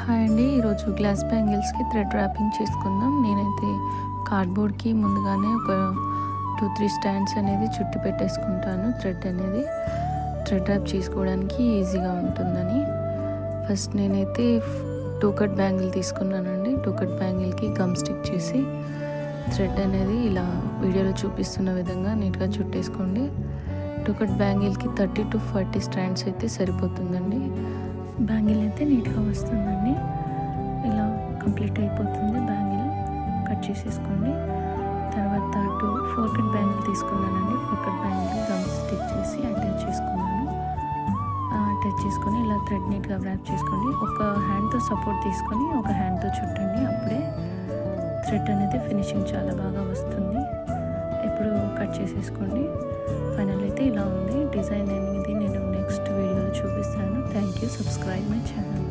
Hi అండి. ఈరోజు glass బ్యాంగిల్స్కి thread wrapping చేసుకుందాం. నేనైతే కార్డ్బోర్డ్కి ముందుగానే ఒక 2-3 స్టాండ్స్ అనేది చుట్టి పెట్టేసుకుంటాను. థ్రెడ్ ర్యాప్ చేసుకోవడానికి ఈజీగా ఉంటుందని. ఫస్ట్ నేనైతే 2 కట్ బ్యాంగిల్ తీసుకున్నానండి. 2 కట్ బ్యాంగిల్కి గమ్ స్టిక్ చేసి థ్రెడ్ అనేది ఇలా వీడియోలో చూపిస్తున్న విధంగా నీట్గా చుట్టేసుకోండి. 2 కట్ బ్యాంగిల్కి 30 to 40 స్టాండ్స్ అయితే సరిపోతుందండి. బ్యాంగిల్ అయితే నీట్గా వస్తుందండి. ఇలా కంప్లీట్ అయిపోతుంది. బ్యాంగిల్ కట్ చేసేసుకోండి. తర్వాత 4 కట్ బ్యాంగిల్ తీసుకున్నానండి. 4 కట్ బ్యాంగిల్ గమ్ స్టిక్ చేసి అటాచ్ చేసుకున్నాను. అటాచ్ చేసుకొని ఇలా థ్రెడ్ నీట్గా ర్యాప్ చేసుకోండి. ఒక హ్యాండ్తో సపోర్ట్ తీసుకొని ఒక హ్యాండ్తో చుట్టండి. అప్పుడే థ్రెడ్ అనేది ఫినిషింగ్ చాలా బాగా వస్తుంది. ఇప్పుడు కట్ చేసేసుకోండి. ఫైనల్ అయితే ఇలా ఉంది. డిజైన్ అనేది నేను నెక్స్ట్ వీడియోలో చూపిస్తాను. Thank you. Subscribe my channel.